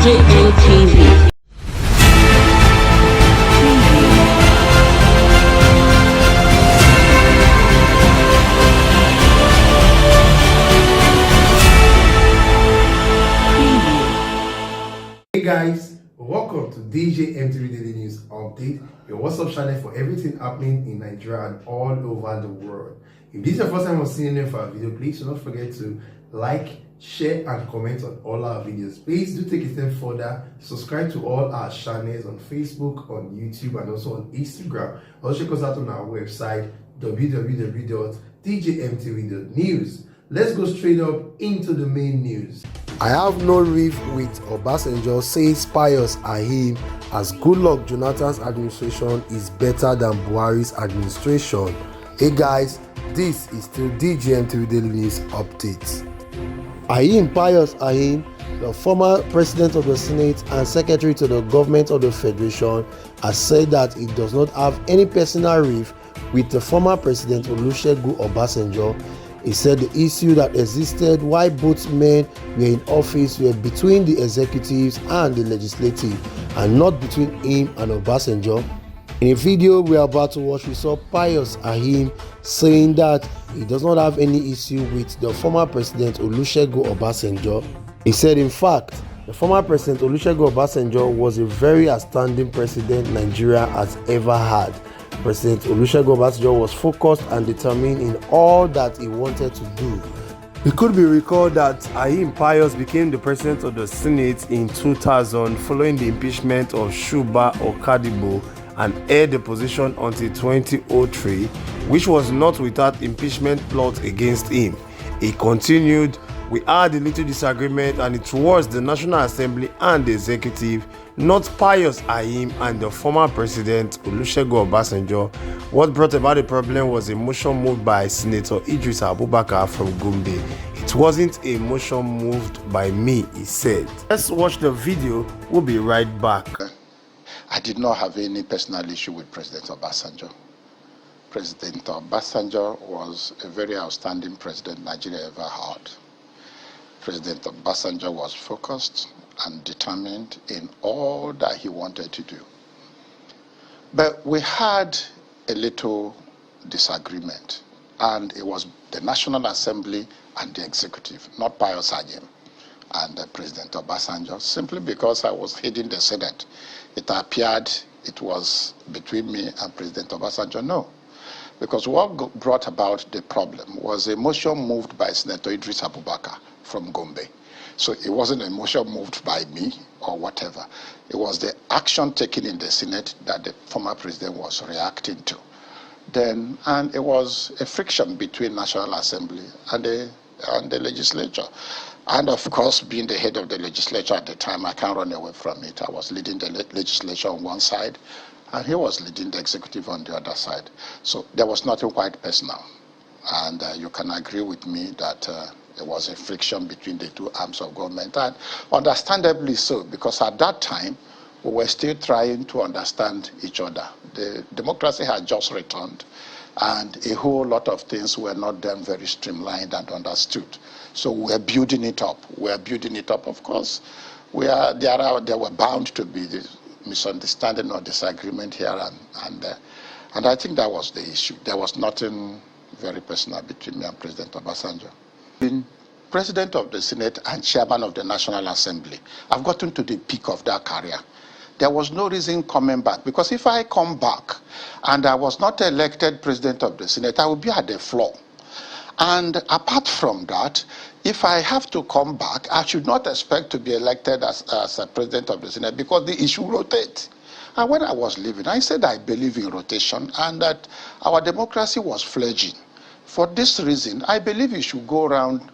DJMTV. Hey guys, welcome to DJMTV Daily News Update, your WhatsApp channel for everything happening in Nigeria and all over the world. If this is your first time seeing any of our video, please do not forget to like, share and comment on all our videos. Please do take a step further, subscribe to all our channels on Facebook, on YouTube and also on Instagram. Also check us out on our website www.djmtv.news. Let's go straight up into the main news. I have no beef with Obasanjo, says Pius Ahim, as Goodluck Jonathan's administration is better than Buhari's administration. Hey guys, this is still DJMTV Daily News Updates. Pius Ahim, the former president of the Senate and secretary to the government of the Federation, has said that he does not have any personal beef with the former president Olusegun Obasanjo. He said the issue that existed while both men were in office were between the executives and the legislative, and not between him and Obasanjo. In a video we are about to watch, we saw Pius Ahim saying that he does not have any issue with the former president Olusegun Obasanjo. He said, in fact, the former president Olusegun Obasanjo was a very outstanding president Nigeria has ever had. President Olusegun Obasanjo was focused and determined in all that he wanted to do. It could be recalled that Ahim Pius became the president of the Senate in 2000 following the impeachment of Shuba Okadibo and held the position until 2003, which was not without impeachment plot against him. He continued, "We had a little disagreement and it was the National Assembly and the executive, not Pius Ahim and the former president Olusegun Obasanjo. What brought about the problem was a motion moved by Senator Idris Abubakar from Gombe. It wasn't a motion moved by me," he said. Let's watch the video. We'll be right back. I did not have any personal issue with President Obasanjo. President Obasanjo was a very outstanding president Nigeria ever had. President Obasanjo was focused and determined in all that he wanted to do. But we had a little disagreement, and it was the National Assembly and the executive, not Pius Ahim and President Obasanjo, simply because I was heading the Senate. It appeared it was between me and President Obasanjo. No, because what brought about the problem was a motion moved by Senator Idris Abubakar from Gombe. So it wasn't a motion moved by me or whatever. It was the action taken in the Senate that the former president was reacting to. And it was a friction between National Assembly and the legislature. And of course, being the head of the legislature at the time, I can't run away from it. I was leading the legislature on one side, and he was leading the executive on the other side. So there was nothing quite personal. And you can agree with me that there was a friction between the two arms of government, and understandably so, because at that time, we were still trying to understand each other. The democracy had just returned, and a whole lot of things were not done very streamlined and understood. So we're building it up. We're building it up, of course. There were bound to be this misunderstanding or disagreement here and there. And I think that was the issue. There was nothing very personal between me and President Obasanjo. Being president of the Senate and chairman of the National Assembly, I've gotten to the peak of that career. There was no reason coming back, because if I come back and I was not elected president of the Senate, I would be at the floor. And apart from that, if I have to come back, I should not expect to be elected as a president of the Senate, because the issue rotates. And when I was leaving, I said I believe in rotation and that our democracy was fledgling. For this reason, I believe we should go around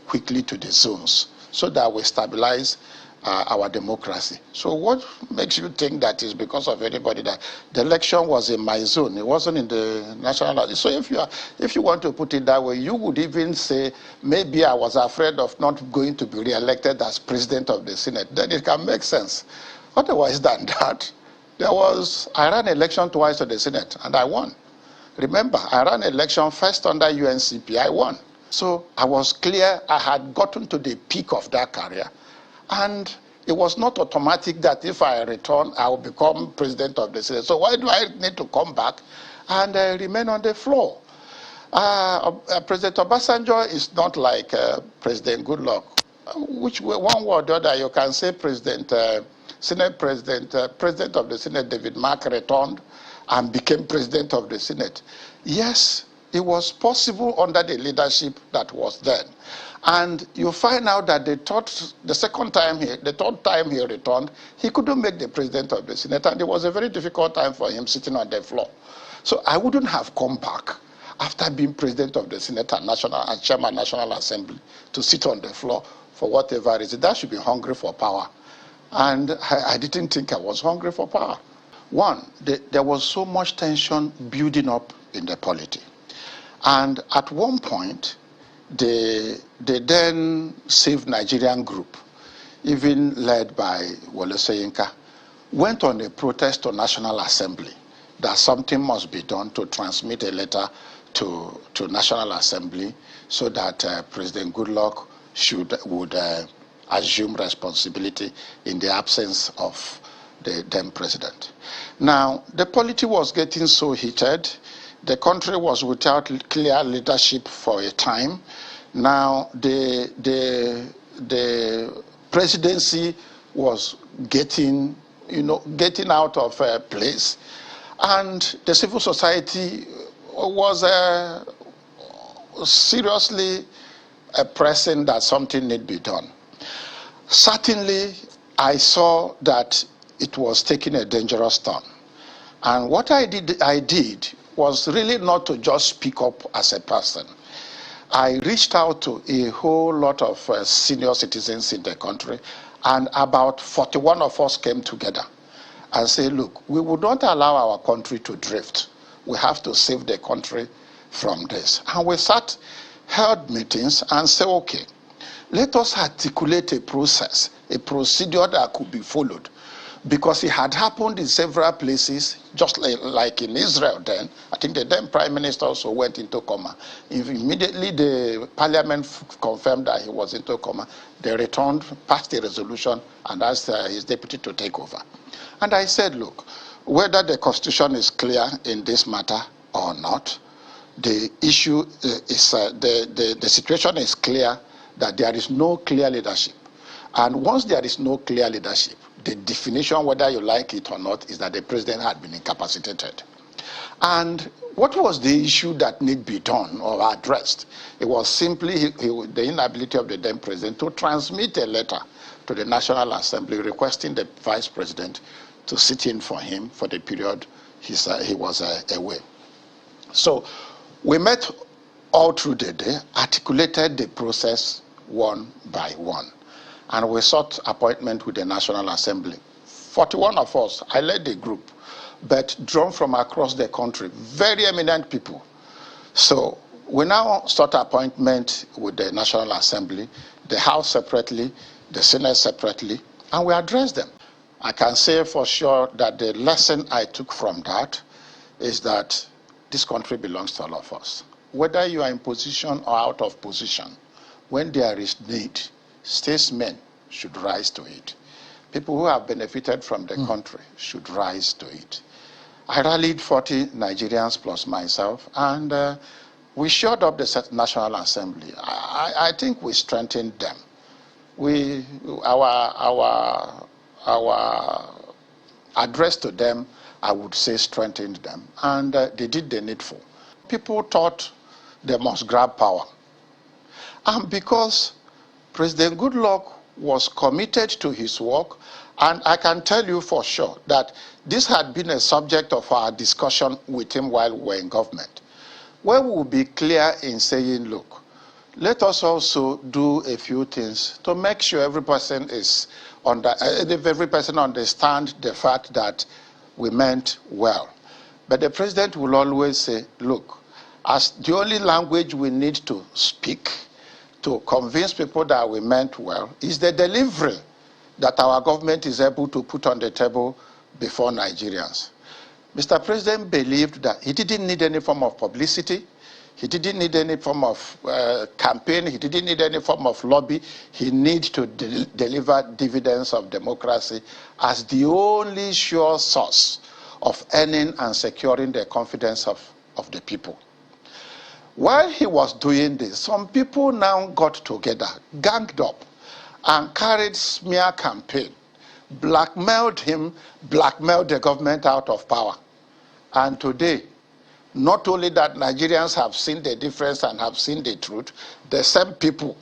quickly to the zones so that we stabilize our democracy. So what makes you think that is because of anybody that the election was in my zone? It wasn't in the national. So if you want to put it that way, you would even say maybe I was afraid of not going to be re-elected as president of the Senate. Then it can make sense. Otherwise than that, I ran election twice to the Senate and I won. Remember, I ran election first under UNCP, I won. So I was clear I had gotten to the peak of that career. And It was not automatic that if I return, I will become president of the Senate. So why do I need to come back and remain on the floor? President Obasanjo is not like President Goodluck, which one way or the other you can say President of the Senate David Mark returned and became president of the Senate. Yes, it was possible under the leadership that was then. And you find out that the third time he returned, he couldn't make the president of the Senate, and it was a very difficult time for him sitting on the floor. So I wouldn't have come back after being president of the Senate and chairman of National Assembly to sit on the floor for whatever reason. That should be hungry for power. And I didn't think I was hungry for power. One, there was so much tension building up in the polity. And at one point, the then Save Nigerian group, even led by Wole Soyinka, went on a protest to National Assembly that something must be done to transmit a letter to National Assembly so that President Goodluck would assume responsibility in the absence of the then president. Now, the polity was getting so heated. The country was without clear leadership for a time. Now, the presidency was getting out of place, and the civil society was seriously pressing that something need be done. Certainly, I saw that it was taking a dangerous turn. And what I did was really not to just speak up as a person. I reached out to a whole lot of senior citizens in the country, and about 41 of us came together and said, look, we would not allow our country to drift. We have to save the country from this. And we held meetings and said, okay, let us articulate a process, a procedure that could be followed. Because it had happened in several places, just like in Israel then. I think the then prime minister also went into coma. Immediately the parliament confirmed that he was into coma. They returned, passed a resolution, and asked his deputy to take over. And I said, look, whether the constitution is clear in this matter or not, the issue is, the situation is clear that there is no clear leadership. And once there is no clear leadership, the definition, whether you like it or not, is that the president had been incapacitated. And what was the issue that need be done or addressed? It was simply the inability of the then president to transmit a letter to the National Assembly requesting the vice president to sit in for him for the period he was away. So we met all through the day, articulated the process one by one. And we sought appointment with the National Assembly. 41 of us, I led the group, but drawn from across the country, very eminent people. So we now sought appointment with the National Assembly, the House separately, the Senate separately, and we addressed them. I can say for sure that the lesson I took from that is that this country belongs to all of us. Whether you are in position or out of position, when there is need, statesmen should rise to it. People who have benefited from the country should rise to it. I rallied 40 Nigerians plus myself, and we shored up the National Assembly. I think we strengthened them. Our address to them, I would say, strengthened them, and they did the needful. People thought they must grab power. And because President Goodluck was committed to his work, and I can tell you for sure that this had been a subject of our discussion with him while we were in government, where we will be clear in saying, look, let us also do a few things to make sure every person understands the fact that we meant well. But the president will always say, look, as the only language we need to speak to convince people that we meant well is the delivery that our government is able to put on the table before Nigerians. Mr. President believed that he didn't need any form of publicity. He didn't need any form of campaign. He didn't need any form of lobby. He needs to deliver dividends of democracy as the only sure source of earning and securing the confidence of the people. While he was doing this, some people now got together, ganged up, and carried smear campaign, blackmailed him, blackmailed the government out of power. And today, not only that Nigerians have seen the difference and have seen the truth, the same people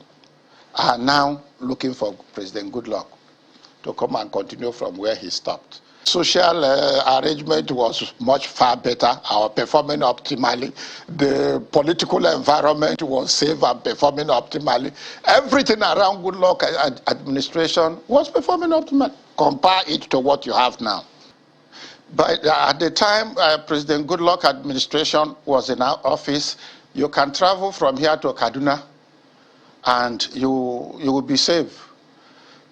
are now looking for President Goodluck to come and continue from where he stopped. Social arrangement was much far better, our performing optimally. The political environment was safe and performing optimally. Everything around Goodluck administration was performing optimally. Compare it to what you have now. But at the time President Goodluck administration was in our office, you can travel from here to Kaduna and you will be safe.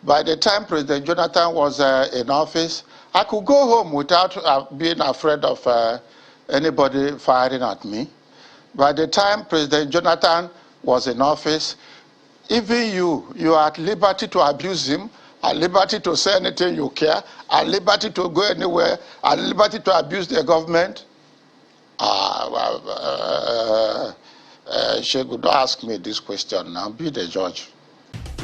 By the time President Jonathan was in office, I could go home without being afraid of anybody firing at me. By the time President Jonathan was in office, even you are at liberty to abuse him, at liberty to say anything you care, at liberty to go anywhere, at liberty to abuse the government. Shegu, don't ask me this question now. Be the judge.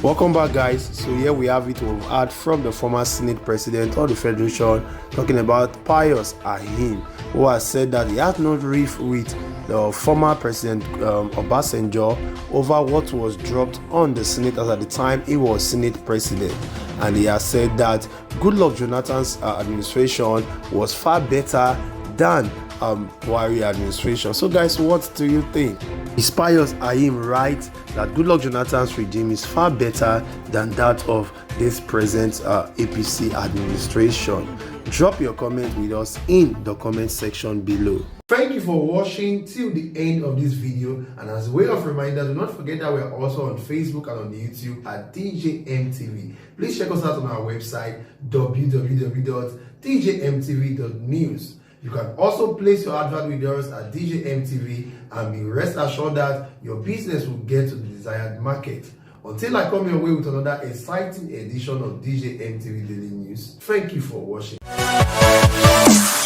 Welcome back, guys. So here we have it. We've heard from the former Senate President of the Federation talking about Pius Ahim, who has said that he had no beef with the former President Obasanjo over what was dropped on the Senate as at the time he was Senate President. And he has said that Goodluck Jonathan's administration was far better than Buhari administration. So guys, what do you think? Is Pius Ahim right that Goodluck Jonathan's regime is far better than that of this present APC administration? Drop your comment with us in the comment section below. Thank you for watching till the end of this video, and as a way of reminder, do not forget that we are also on Facebook and on YouTube at DJMTV. Please check us out on our website www.djmtv.news. You can also place your advert with us at DJMTV and be rest assured that your business will get to the desired market. Until I come your way with another exciting edition of DJMTV Daily News, thank you for watching.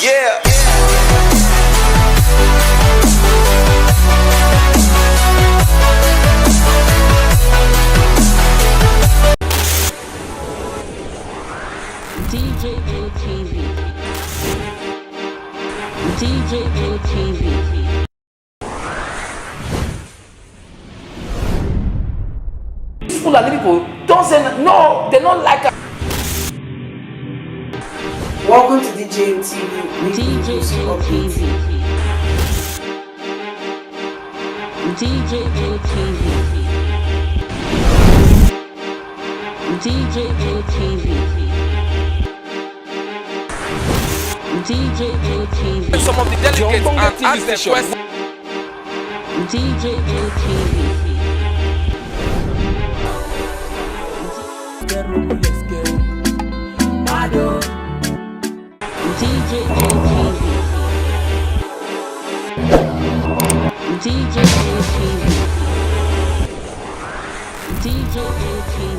Yeah. DJMTV. DJMTV. Fulani people don't say no, they don't like us. Welcome to DJMTV. DJMTV. DJMTV. DJMTV. DJMTV. Some of the delegates and ask them questions. DJMTV. DJMTV. DJMTV.